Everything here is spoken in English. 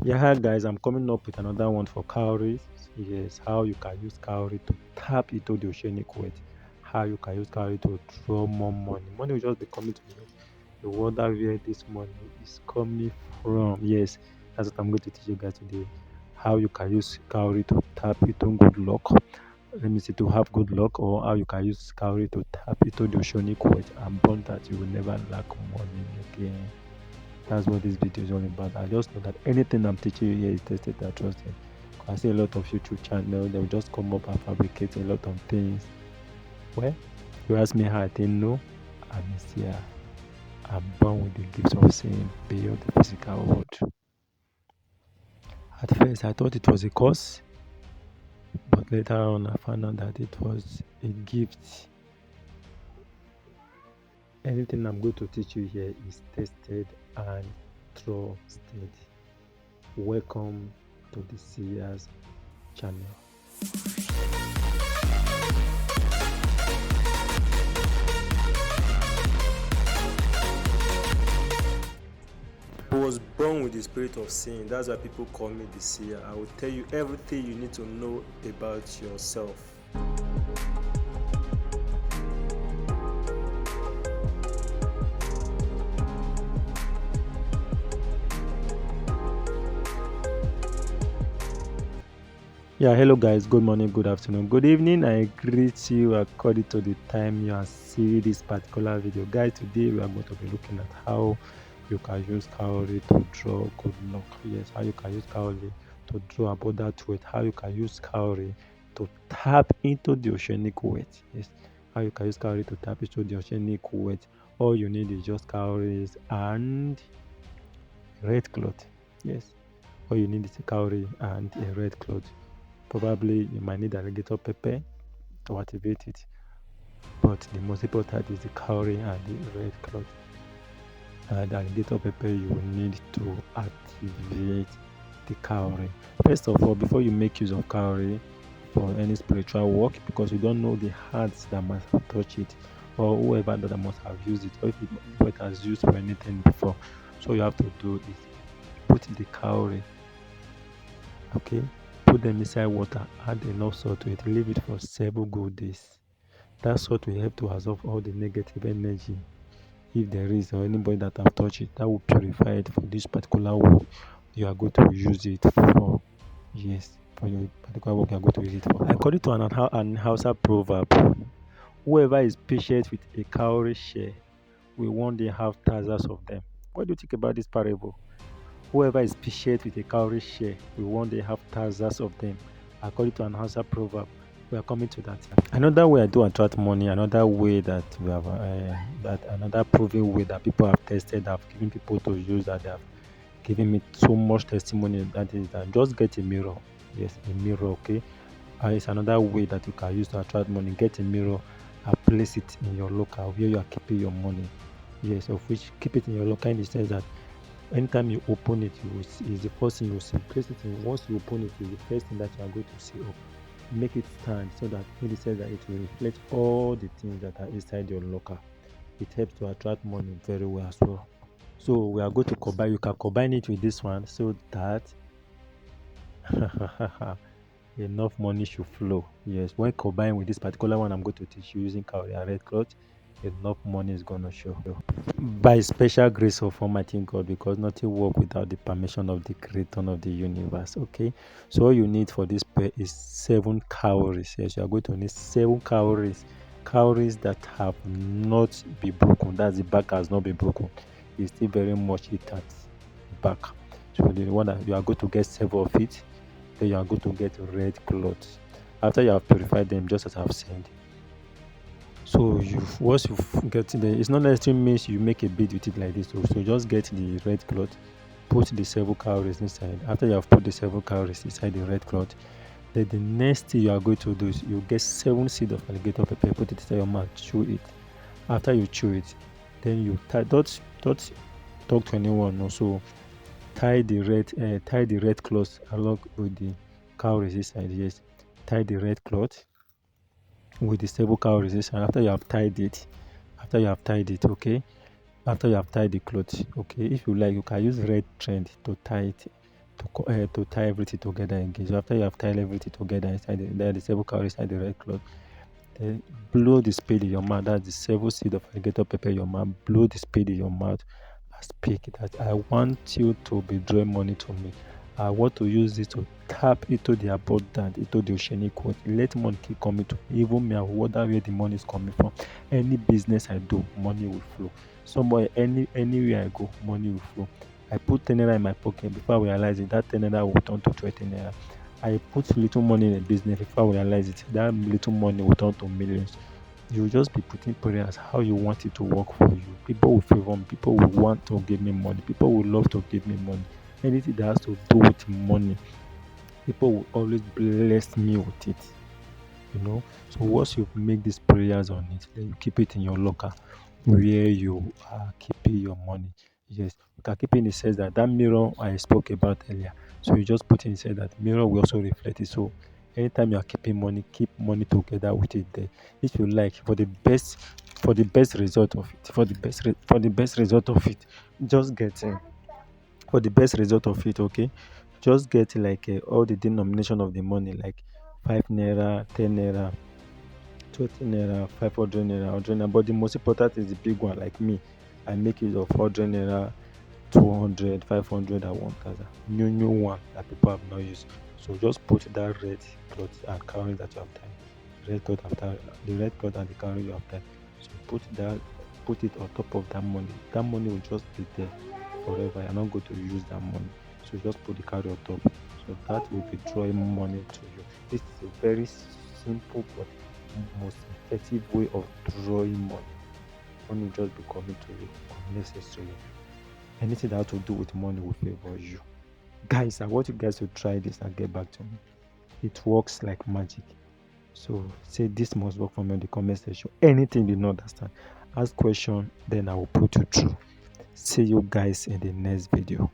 Yeah, hi guys, I'm coming up with another one for cowries. Yes, how you can use cowrie to tap into the oceanic wealth. How you can use cowrie to draw more money. Money will just be coming to you. The water where this money is coming from. Yes, that's what I'm going to teach you guys today. How you can use cowrie to tap into good luck. Let me see, to have good luck, or how you can use cowrie to tap into the oceanic wealth and bond that you will never lack money again. That's what this video is all about. I just know that anything I'm teaching you here is tested and trusted. I see a lot of YouTube channels, they will just come up and fabricate a lot of things. Well, you ask me how I think no, I'm here. I'm born with the gift of seeing beyond the physical world. At first, I thought it was a curse, but later on, I found out that it was a gift. Anything I'm going to teach you here is tested and trusted. Welcome to the Seers channel. I was born with the spirit of seeing. That's why people call me the seer. I will tell you everything you need to know about yourself. Yeah, hello guys, good morning, good afternoon, good evening. I greet you according to the time you are seeing this particular video. Guys, today we are going to be looking at how you can use cowrie to draw good luck. Yes, how you can use cowrie to draw abundant wealth. How you can use cowrie to tap into the oceanic wealth. Yes, how you can use cowrie to tap into the oceanic wealth. All you need is just cowries and red cloth. Yes, all you need is a cowrie and a red cloth. Probably you might need alligator pepper to activate it, but the most important is the cowrie and the red cloth. And alligator pepper, you will need to activate the cowrie. First of all, before you make use of cowrie for any spiritual work, because you don't know the hands that must have touched it, or whoever that must have used it, or if it has used for anything before. So you have to do is put the cowrie, okay, put them inside water, add enough salt to it, leave it for 7 good days. That salt will help to absorb all the negative energy, if there is, or anybody that have touched it, that will purify it for this particular work you are going to use it for. Yes, for your particular work you are going to use it for. According to an Hausa proverb, whoever is patient with a cowrie share will one day have thousands of them. What do you think about this parable? Whoever is patient with a cowrie share will one day have thousands of them. According to an Hausa proverb, we are coming to that. Another way I do attract money, another way that we have, that another proven way that people have tested, have given people to use, that they have given me so much testimony. That is that just get a mirror. Yes, a mirror. Okay, it's another way that you can use to attract money. Get a mirror and place it in your locker where you are keeping your money. Yes, of which keep it in your locker in the sense that anytime you open it, you will see, is the first thing you will see. Place it in. Once you open it, is the first thing that you are going to see up. Make it stand so that when it says that it will reflect all the things that are inside your locker. It helps to attract money very well as well. So we are going to combine. You can combine it with this one so that enough money should flow. Yes, when combined with this particular one, I'm going to teach you using cowrie and red cloth. Enough money is gonna show by special grace of Almighty God, because nothing work without the permission of the creator of the universe. Okay, so all you need for this pair is 7 cowries. Yes, you are going to need 7 cowries, cowries that have not been broken. That's the back has not been broken. It's still very much intact back. So the one that you are going to get 7 of it, then you are going to get red cloth. After you have purified them, just as I've said, so you once you get the, it's not necessarily means you make a bead with it like this. So just get the red cloth, put the 7 cowries inside. After you have put the 7 cowries inside the red cloth, then the next thing you are going to do is you get 7 seeds of alligator pepper, put it inside your mouth, chew it. After you chew it, then you tie, don't talk to anyone. Also tie the red cloth along with the cowries inside. Yes, tie the red cloth with the stable cow resistance. After you have tied it, okay, after you have tied the cloth, okay, if you like, you can use red thread to tie it. to tie everything together again. So after you have tied everything together inside the 7 cowries inside the red cloth, then blow the spade in your mouth. That's the 7 seed of alligator pepper in your mouth. Blow the spade in your mouth and speak that I want you to be drawing money to me. I want to use this to tap into the abundant, into the oceanic world. Let money keep coming to me. Even me, I will wonder where the money is coming from. Any business I do, money will flow. Somewhere, anywhere I go, money will flow. I put 10 naira in my pocket before I realize it. That 10 naira will turn to 20 naira. I put little money in a business before I realize it. That little money will turn to millions. You will just be putting prayers how you want it to work for you. People will favor me. People will want to give me money. People will love to give me money. Anything that has to do with money, people will always bless me with it. So once you make these prayers on it, then you keep it in your locker where you are keeping your money. Yes, you can keep it in the sense that mirror I spoke about earlier. So you just put in say that mirror will also reflect it. So anytime you are keeping money, keep money together with it there. If you like, for the best result of it, for the best result of it, just get for the best result of it, okay, just get like all the denomination of the money, like 5 naira, 10 naira, 20 naira, 500 naira, 100 naira. But the most important is the big one. Like me, I make use of 100 naira, 200, 500 and 1,000. New one that people have not used. So just put that red cloth and cowrie that you have tied. The red cloth and the cowrie you have tied. So put it on top of that money. That money will just be there forever. You're not going to use that money. So just put the cowrie on top. So that will be drawing money to you. This is a very simple but most effective way of drawing money. Money will just be coming to you unnecessarily. Anything that has to do with money will favor you. Guys, I want you guys to try this and get back to me. It works like magic. So say this must work for me in the comment section. Anything you don't understand, ask question, then I will put you through. See you guys in the next video.